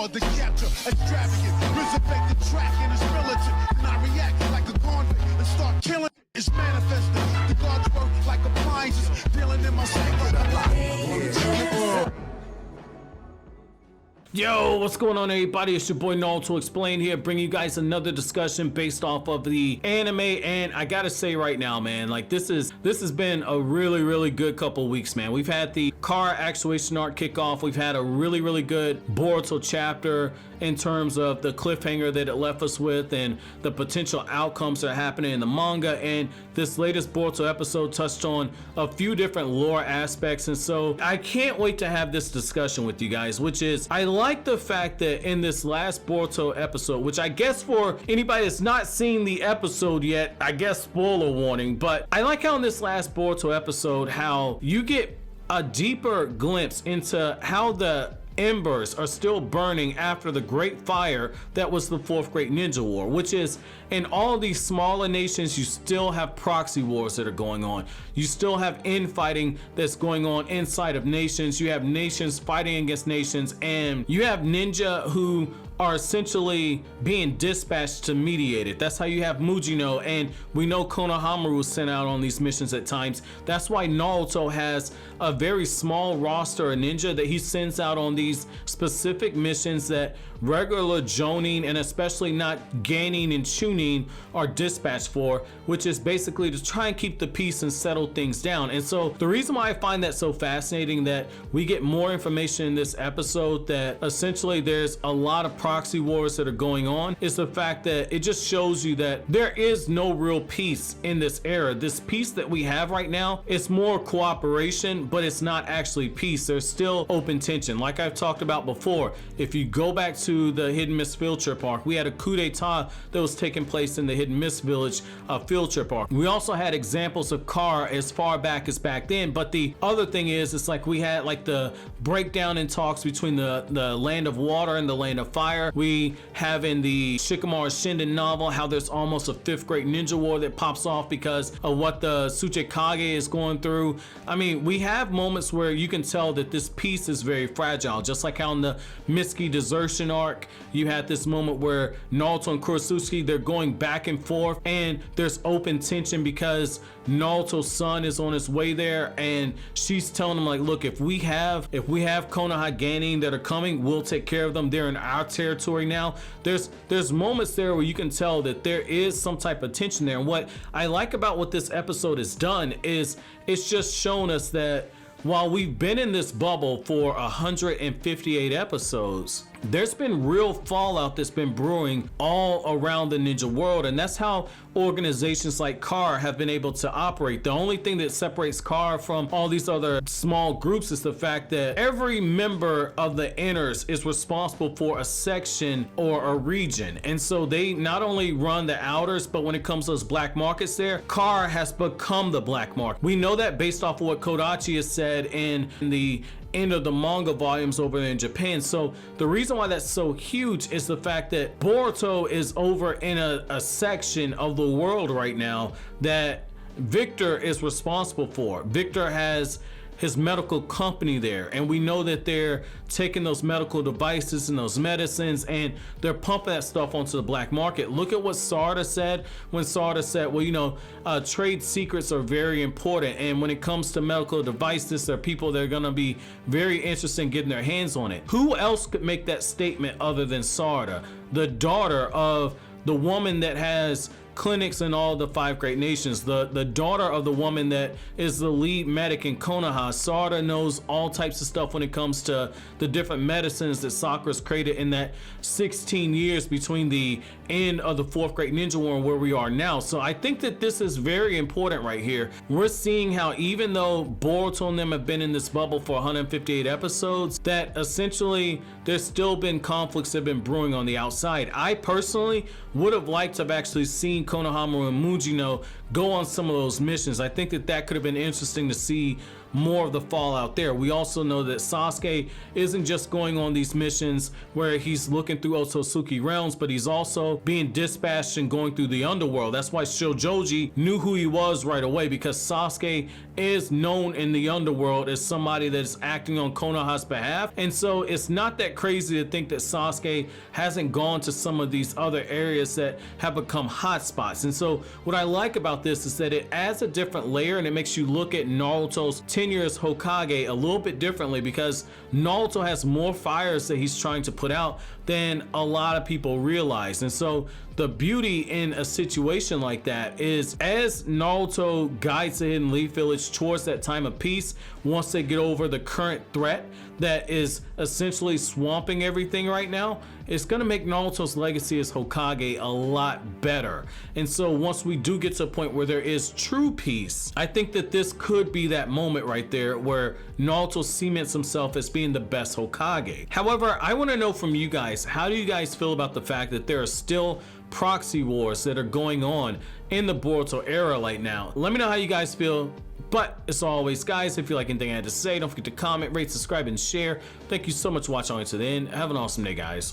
hard to capture, extravagant, resurrect the track and it's militant. And I react like a convict and start killing. It's manifested. The gods work like appliances, dealing in my sacred life. Yo, what's going on, everybody? It's your boy Naruto Explain here, bringing you guys another discussion based off of the anime. And I gotta say right now, man, like this has been a really good couple weeks, man. We've had the car actuation arc kick off. We've had a really good Boruto chapter in terms of the cliffhanger that it left us with and the potential outcomes that are happening in the manga. And this latest Boruto episode touched on a few different lore aspects, and so I can't wait to have this discussion with you guys, which is I like the fact that in this last Boruto episode, which I guess for anybody that's not seen the episode yet, I guess spoiler warning, but I like how in this last Boruto episode how you get a deeper glimpse into how the embers are still burning after the great fire that was the fourth great ninja war, which is in all these smaller nations you still have proxy wars that are going on. You still have infighting that's going on inside of nations. You have nations fighting against nations, and you have ninja who are essentially being dispatched to mediate it. That's how you have Mujino, and we know Konohamaru was sent out on these missions at times. That's why Naruto has a very small roster of ninja that he sends out on these specific missions that regular Jonin and especially not Ganin and Chunin are dispatched for, which is basically to try and keep the peace and settle things down. And so the reason why I find that so fascinating, that we get more information in this episode that essentially there's a lot of proxy wars that are going on, is the fact that it just shows you that there is no real peace in this era. This peace that we have right now, it's more cooperation, but it's not actually peace. There's still open tension. Like I've talked about before, if you go back to the Hidden Mist field trip arc, we had a coup d'etat that was taking place in the Hidden Mist village field trip arc. We also had examples of Car as far back as back then, but the other thing is, it's like we had like the breakdown in talks between the land of water and the land of fire. We have in the Shikamaru Shinden novel how there's almost a fifth great ninja war that pops off because of what the Tsuchikage is going through. I mean, we have moments where you can tell that this peace is very fragile, just like how in the Mitsuki desertion arc you had this moment where Naruto and Kurosuke, they're going back and forth and there's open tension because Naruto's son is on his way there and she's telling him like, look, if we have Konoha that are coming, we'll take care of them. They're in our territory now. There's moments there where you can tell that there is some type of tension there. And what I like about what this episode has done is it's just shown us that while we've been in this bubble for 158 episodes, there's been real fallout that's been brewing all around the ninja world, and that's how organizations like CAR have been able to operate. The only thing that separates CAR from all these other small groups is the fact that every member of the inners is responsible for a section or a region, and so they not only run the outers, but when it comes to those black markets there, CAR has become the black market. We know that based off of what Kodachi has said in the end of the manga volumes over in Japan. So the reason why that's so huge is the fact that Boruto is over in a section of the world right now that Victor is responsible for. Victor has his medical company there, and we know that they're taking those medical devices and those medicines and they're pumping that stuff onto the black market. Look at what Sarda said when Sarda said, well, you know, trade secrets are very important, and when it comes to medical devices, there are people that are going to be very interested in getting their hands on it. Who else could make that statement other than Sarda, the daughter of the woman that has clinics in all the five great nations, the daughter of the woman that is the lead medic in Konoha? Sarda knows all types of stuff when it comes to the different medicines that Sakura's created in that 16 years between the end of the fourth great ninja war and where we are now. So I think that this is very important right here. We're seeing how even though Boruto and them have been in this bubble for 158 episodes, that essentially there's still been conflicts that have been brewing on the outside. I personally would have liked to have actually seen Konohamaru and Mujino go on some of those missions. I think that that could have been interesting to see more of the fallout there. We also know that Sasuke isn't just going on these missions where he's looking through Otsutsuki realms, but he's also being dispatched and going through the underworld. That's why Shojoji knew who he was right away, because Sasuke is known in the underworld as somebody that is acting on Konoha's behalf. And so it's not that crazy to think that Sasuke hasn't gone to some of these other areas that have become hotspots. And so what I like about this is that it adds a different layer, and it makes you look at Naruto's tenure as Hokage a little bit differently, because Naruto has more fires that he's trying to put out than a lot of people realize. And so the beauty in a situation like that is, as Naruto guides the Hidden Leaf Village towards that time of peace, once they get over the current threat that is essentially swamping everything right now, it's gonna make Naruto's legacy as Hokage a lot better. And so once we do get to a point where there is true peace, I think that this could be that moment right there where Naruto cements himself as being the best Hokage. However, I want to know from you guys, how do you guys feel about the fact that there are still proxy wars that are going on in the Boruto era right now? Let me know how you guys feel. But as always, guys, if you like anything I had to say, don't forget to comment, rate, subscribe, and share. Thank you so much for watching all the way to the end. Have an awesome day, guys.